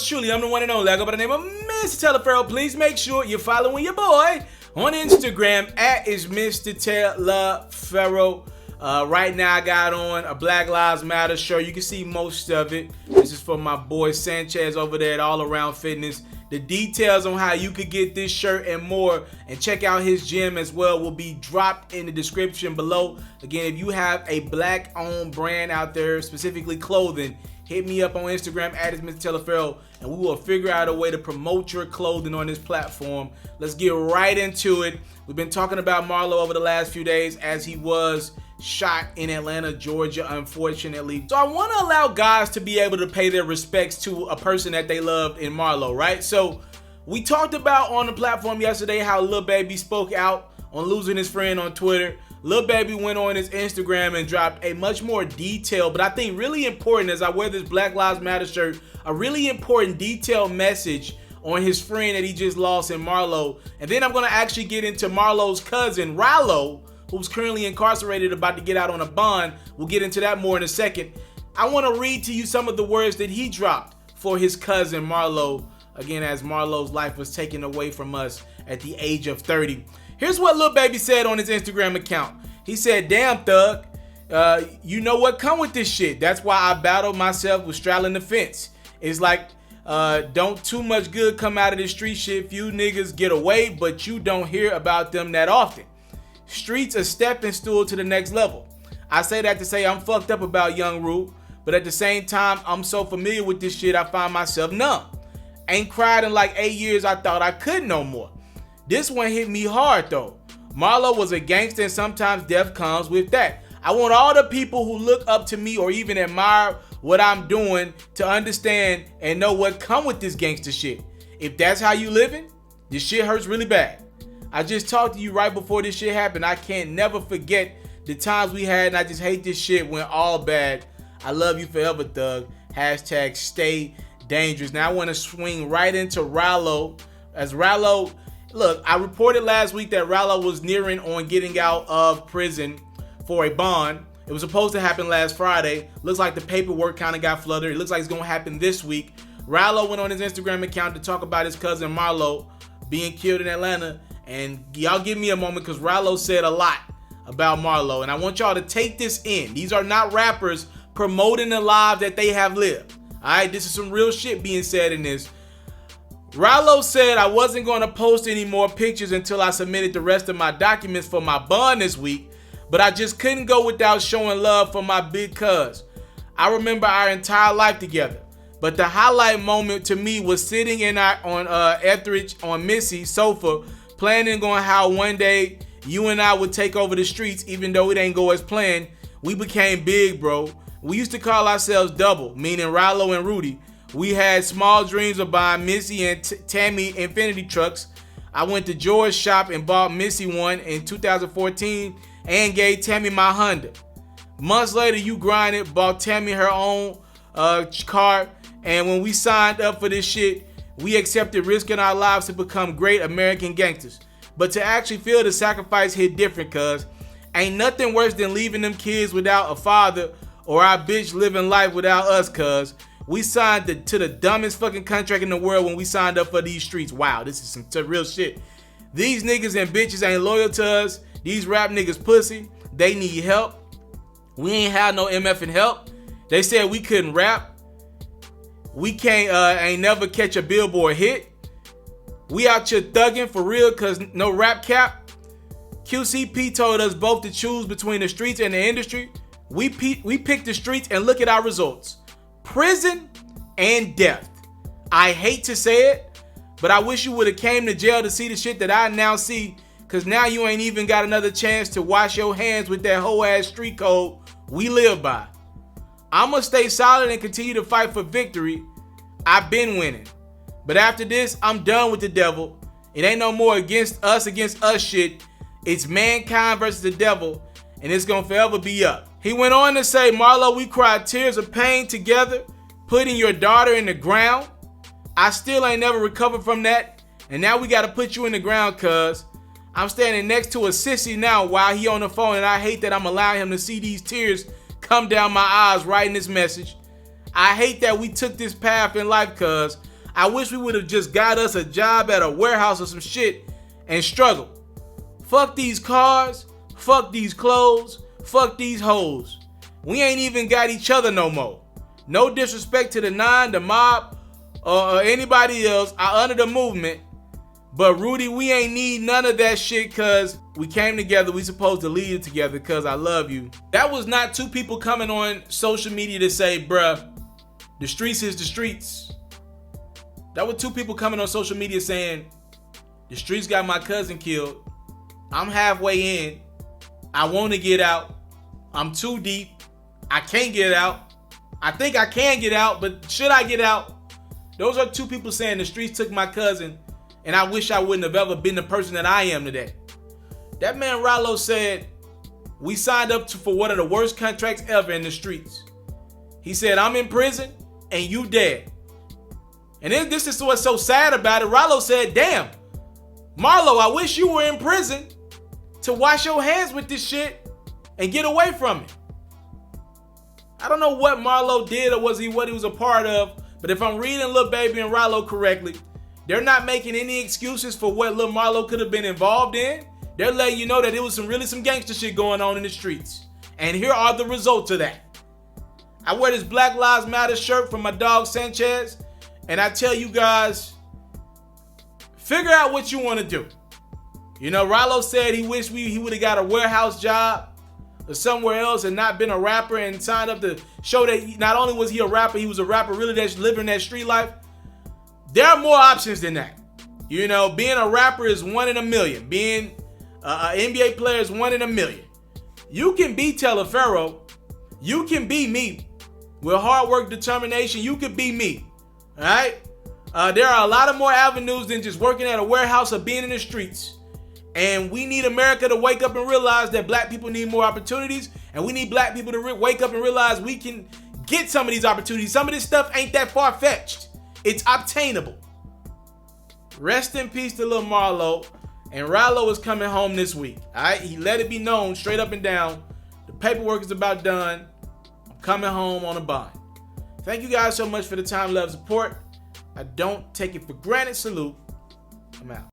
yours truly. I'm the one and only. I go by the name of Mr. TALIAFERRO. Please make sure you're following your boy on Instagram at itsmrtaliaferro. Right now I got on a Black Lives Matter shirt. You can see most of it. This is for my boy Sanchez over there at All Around Fitness. The details on how you could get this shirt and more and check out his gym as well will be dropped in the description below. Again, if you have a black owned brand out there, specifically clothing, hit me up on Instagram at itsmrtaliaferro and we will figure out a way to promote your clothing on this platform. Let's get right into it. We've been talking about Marlo over the last few days as he was shot in Atlanta, Georgia, unfortunately. So I want to allow guys to be able to pay their respects to a person that they loved in Marlo, right? So we talked about on the platform yesterday how Lil Baby spoke out on losing his friend on Twitter. Lil Baby went on his Instagram and dropped a much more detailed, but I think really important, as I wear this Black Lives Matter shirt, a really important detailed message on his friend that he just lost in Marlo. And then I'm going to actually get into Marlo's cousin, Ralo, who's currently incarcerated, about to get out on a bond. We'll get into that more in a second. I want to read to you some of the words that he dropped for his cousin Marlo, again, as Marlo's life was taken away from us at the age of 30. Here's what Lil Baby said on his Instagram account. He said, "Damn, thug, you know what come with this shit. That's why I battled myself with straddling the fence. It's like, don't too much good come out of this street shit. Few niggas get away, but you don't hear about them that often. Streets a stepping stool to the next level. I say that to say I'm fucked up about Young Rue, but at the same time, I'm so familiar with this shit I find myself numb. Ain't cried in like 8 years, I thought I could no more. This one hit me hard though. Marlo was a gangster and sometimes death comes with that. I want all the people who look up to me or even admire what I'm doing to understand and know what come with this gangster shit. If that's how you living, this shit hurts really bad. I just talked to you right before this shit happened. I can't never forget the times we had and I just hate this shit went all bad. I love you forever, thug. Hashtag stay dangerous." Now I want to swing right into Ralo. As Ralo, look, I reported last week that Ralo was nearing on getting out of prison for a bond. It was supposed to happen last Friday. Looks like the paperwork kind of got flooded. It looks like it's going to happen this week. Ralo went on his Instagram account to talk about his cousin Marlo being killed in Atlanta. And y'all give me a moment because Ralo said a lot about Marlo. And I want y'all to take this in. These are not rappers promoting the lives that they have lived. Alright, this is some real shit being said in this. Ralo said, "I wasn't going to post any more pictures until I submitted the rest of my documents for my bond this week. But I just couldn't go without showing love for my big cuz. I remember our entire life together. But the highlight moment to me was sitting in on Etheridge on Missy's sofa, planning on how one day you and I would take over the streets, even though it ain't go as planned. We became big, bro. We used to call ourselves Double, meaning Ralo and Rudy. We had small dreams of buying Missy and Tammy Infinity trucks. I went to George's shop and bought Missy one in 2014 and gave Tammy my Honda. Months later, you grinded, bought Tammy her own car, and when we signed up for this shit, we accepted risking our lives to become great American gangsters. But to actually feel the sacrifice hit different, cuz ain't nothing worse than leaving them kids without a father or our bitch living life without us, cuz we signed to the dumbest fucking contract in the world when we signed up for these streets. Wow, this is some real shit. These niggas and bitches ain't loyal to us. These rap niggas pussy. They need help. We ain't have no MFing help. They said we couldn't rap. We can't ain't never catch a Billboard hit. We out here thugging for real cause no rap cap. QCP told us both to choose between the streets and the industry. We picked the streets and look at our results. Prison and death. I hate to say it, but I wish you would have came to jail to see the shit that I now see, cause now you ain't even got another chance to wash your hands with that whole ass street code we live by. I'ma stay solid and continue to fight for victory. I've been winning. But after this, I'm done with the devil. It ain't no more against us shit. It's mankind versus the devil, and it's gonna forever be up." He went on to say, "Marlo, we cried tears of pain together, putting your daughter in the ground. I still ain't never recovered from that, and now we gotta put you in the ground, cuz. I'm standing next to a sissy now while he on the phone, and I hate that I'm allowing him to see these tears come down my eyes writing this message. I hate that we took this path in life, cuz, I wish we would have just got us a job at a warehouse or some shit and struggled. Fuck these cars. Fuck these clothes. Fuck these hoes. We ain't even got each other no more. No disrespect to the Nine, the mob, or anybody else under the movement. But Rudy, we ain't need none of that shit cause we came together. We supposed to lead it together cause I love you. That was not two people coming on social media to say, bruh, the streets is the streets. That was two people coming on social media saying, the streets got my cousin killed. I'm halfway in. I want to get out. I'm too deep. I can't get out. I think I can get out, but should I get out? Those are two people saying the streets took my cousin, and I wish I wouldn't have ever been the person that I am today. That man Ralo said, we signed up for one of the worst contracts ever in the streets. He said, I'm in prison, and you dead. And then this is what's so sad about it. Ralo said, damn, Marlo, I wish you were in prison to wash your hands with this shit and get away from it. I don't know what Marlo did or what he was a part of, but if I'm reading Lil Baby and Ralo correctly, they're not making any excuses for what Lil Marlo could have been involved in. They're letting you know that it was some gangster shit going on in the streets. And here are the results of that. I wear this Black Lives Matter shirt from my dog Sanchez, and I tell you guys, figure out what you want to do. You know, Ralo said he wished he would have got a warehouse job or somewhere else and not been a rapper and signed up to show that not only was he a rapper, he was a rapper really that's living that street life. There are more options than that. You know, being a rapper is 1 in a million. Being an NBA player is 1 in a million. You can be TALIAFERRO. You can be me. With hard work, determination, you could be me. All right? There are a lot of more avenues than just working at a warehouse or being in the streets. And we need America to wake up and realize that black people need more opportunities. And we need black people to wake up and realize we can get some of these opportunities. Some of this stuff ain't that far-fetched. It's obtainable. Rest in peace to Lil Marlo. And Ralo is coming home this week. All right? He let it be known straight up and down. The paperwork is about done. I'm coming home on a bond. Thank you guys so much for the time, love, support. I don't take it for granted. Salute. I'm out.